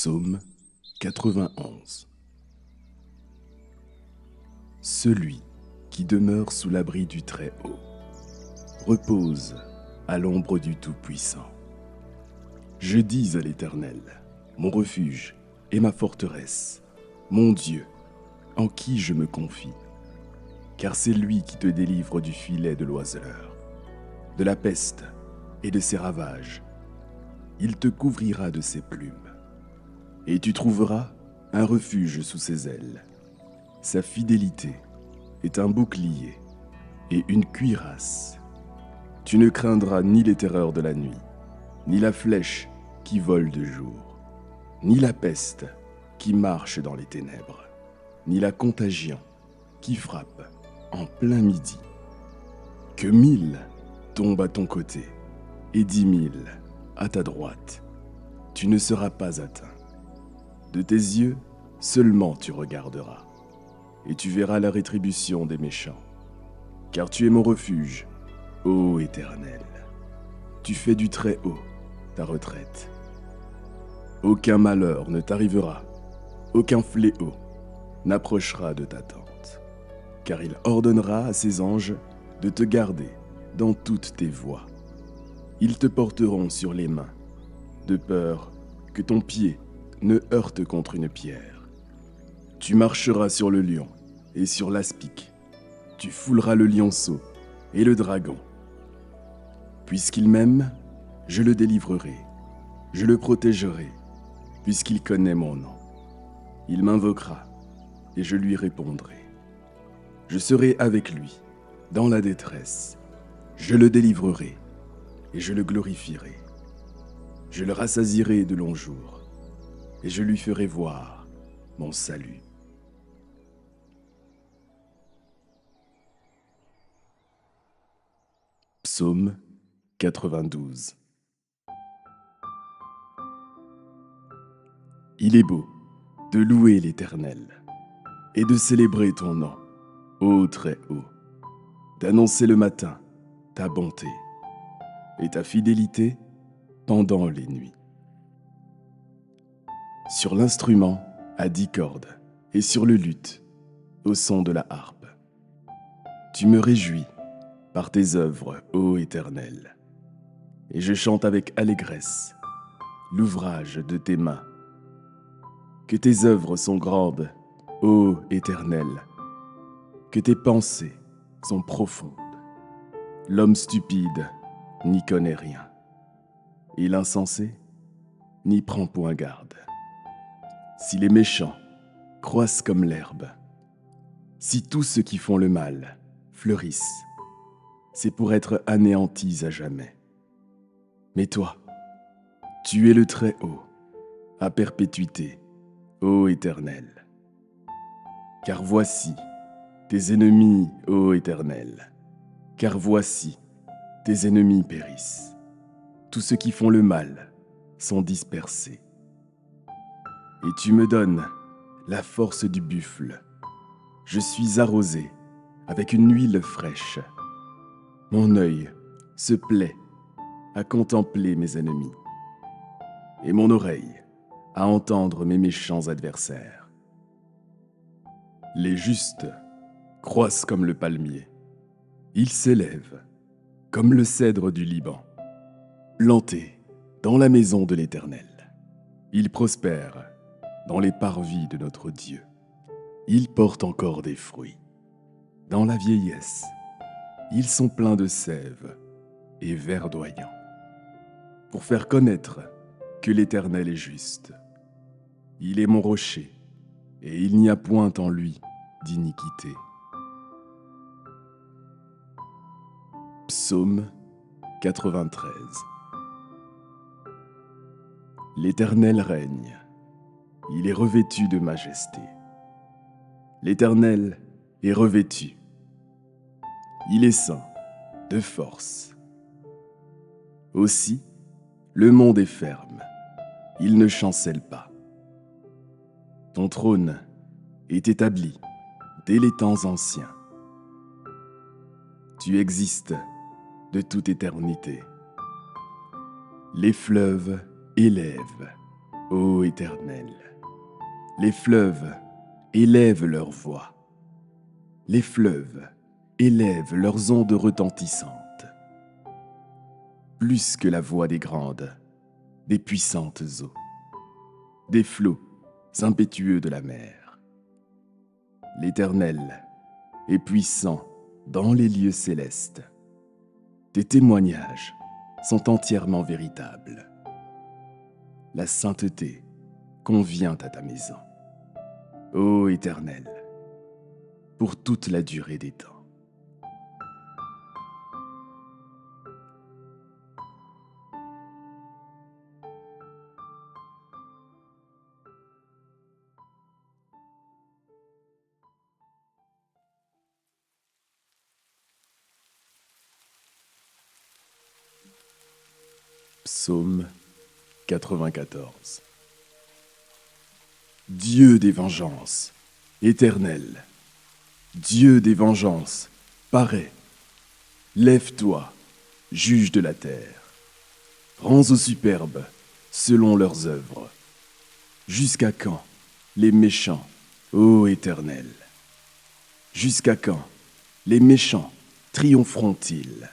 Psaume 91. Celui qui demeure sous l'abri du Très-Haut repose à l'ombre du Tout-Puissant. Je dis à l'Éternel, mon refuge et ma forteresse, mon Dieu, en qui je me confie. Car c'est lui qui te délivre du filet de l'oiseleur, de la peste et de ses ravages. Il te couvrira de ses plumes, et tu trouveras un refuge sous ses ailes. Sa fidélité est un bouclier et une cuirasse. Tu ne craindras ni les terreurs de la nuit, ni la flèche qui vole de jour, ni la peste qui marche dans les ténèbres, ni la contagion qui frappe en plein midi. Que 1000 tombent à ton côté et 10 000 à ta droite, tu ne seras pas atteint. De tes yeux seulement tu regarderas, et tu verras la rétribution des méchants. Car tu es mon refuge, ô Éternel. Tu fais du Très-Haut ta retraite. Aucun malheur ne t'arrivera, aucun fléau n'approchera de ta tente. Car il ordonnera à ses anges de te garder dans toutes tes voies. Ils te porteront sur les mains, de peur que ton pied ne heurte contre une pierre. Tu marcheras sur le lion et sur l'aspic. Tu fouleras le lionceau et le dragon. Puisqu'il m'aime, je le délivrerai. Je le protégerai, puisqu'il connaît mon nom. Il m'invoquera et je lui répondrai. Je serai avec lui dans la détresse. Je le délivrerai et je le glorifierai. Je le rassasierai de longs jours et je lui ferai voir mon salut. Psaume 92. Il est beau de louer l'Éternel et de célébrer ton nom, ô Très-Haut, d'annoncer le matin ta bonté et ta fidélité pendant les nuits. Sur l'instrument à 10 cordes et sur le luth au son de la harpe. Tu me réjouis par tes œuvres, ô Éternel, et je chante avec allégresse l'ouvrage de tes mains. Que tes œuvres sont grandes, ô Éternel, que tes pensées sont profondes. L'homme stupide n'y connaît rien, et l'insensé n'y prend point garde. Si les méchants croissent comme l'herbe, si tous ceux qui font le mal fleurissent, c'est pour être anéantis à jamais. Mais toi, tu es le Très-Haut, à perpétuité, ô Éternel. Car voici tes ennemis, ô Éternel, car voici tes ennemis périssent. Tous ceux qui font le mal sont dispersés. Et tu me donnes la force du buffle. Je suis arrosé avec une huile fraîche. Mon œil se plaît à contempler mes ennemis, et mon oreille à entendre mes méchants adversaires. Les justes croissent comme le palmier. Ils s'élèvent comme le cèdre du Liban, plantés dans la maison de l'Éternel. Ils prospèrent dans les parvis de notre Dieu. Ils portent encore des fruits. Dans la vieillesse, ils sont pleins de sève et verdoyants, pour faire connaître que l'Éternel est juste. Il est mon rocher, et il n'y a point en lui d'iniquité. Psaume 93. L'Éternel règne, il est revêtu de majesté. L'Éternel est revêtu. Il est saint de force. Aussi, le monde est ferme, il ne chancelle pas. Ton trône est établi dès les temps anciens. Tu existes de toute éternité. Les fleuves élèvent Ô Éternel, les fleuves élèvent leur voix. Les fleuves élèvent leurs ondes retentissantes. Plus que la voix des grandes, des puissantes eaux, des flots impétueux de la mer. L'Éternel est puissant dans les lieux célestes. Tes témoignages sont entièrement véritables. La sainteté convient à ta maison, ô Éternel, pour toute la durée des temps. Psaume 94. Dieu des vengeances, Éternel, Dieu des vengeances, parais. Lève-toi, juge de la terre. Rends aux superbes selon leurs œuvres. Jusqu'à quand les méchants, ô Éternel? Jusqu'à quand les méchants triompheront-ils?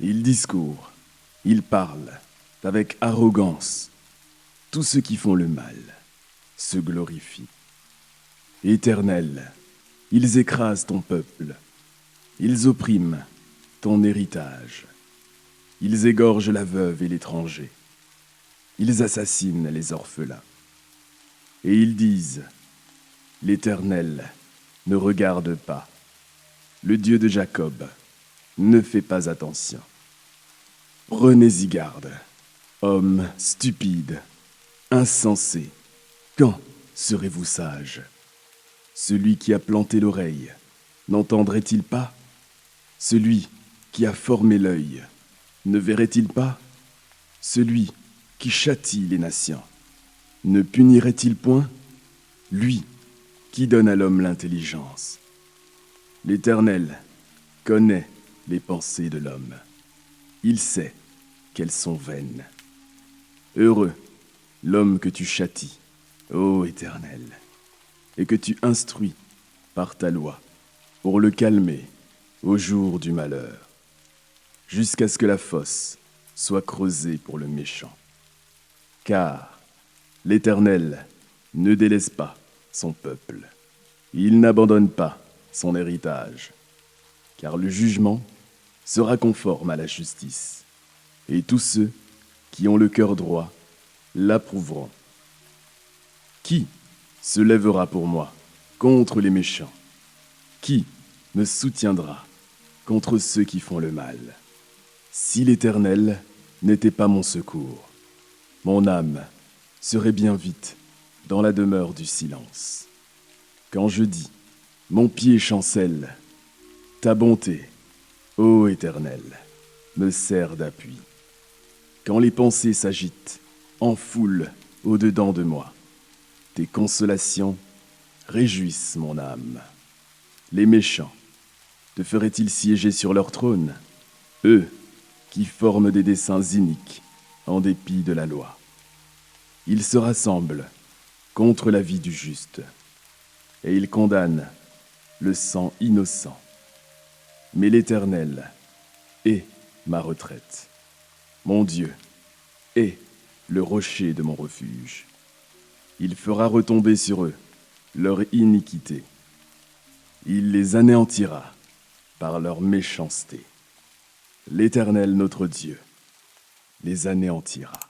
Ils discourent, ils parlent avec arrogance. Tous ceux qui font le mal se glorifient. Éternel, ils écrasent ton peuple. Ils oppriment ton héritage. Ils égorgent la veuve et l'étranger. Ils assassinent les orphelins. Et ils disent, l'Éternel ne regarde pas. Le Dieu de Jacob ne fait pas attention. Prenez-y garde, hommes stupides, insensés. Quand serez-vous sages? Celui qui a planté l'oreille, n'entendrait-il pas? Celui qui a formé l'œil, ne verrait-il pas? Celui qui châtie les nations, ne punirait-il point? Lui qui donne à l'homme l'intelligence. L'Éternel connaît les pensées de l'homme. Il sait qu'elles sont vaines. Heureux l'homme que tu châties, ô Éternel, et que tu instruis par ta loi, pour le calmer au jour du malheur, jusqu'à ce que la fosse soit creusée pour le méchant. Car l'Éternel ne délaisse pas son peuple. Il n'abandonne pas son héritage, car le jugement sera conforme à la justice, et tous ceux qui ont le cœur droit l'approuveront. Qui se lèvera pour moi contre les méchants? Qui me soutiendra contre ceux qui font le mal? Si l'Éternel n'était pas mon secours, mon âme serait bien vite dans la demeure du silence. Quand je dis, mon pied chancelle, ta bonté, ô Éternel, me sert d'appui. Quand les pensées s'agitent en foule au-dedans de moi, tes consolations réjouissent mon âme. Les méchants te feraient-ils siéger sur leur trône, eux qui forment des desseins iniques en dépit de la loi? Ils se rassemblent contre la vie du juste, et ils condamnent le sang innocent. Mais l'Éternel est ma retraite. Mon Dieu est le rocher de mon refuge. Il fera retomber sur eux leur iniquité. Il les anéantira par leur méchanceté. L'Éternel notre Dieu les anéantira.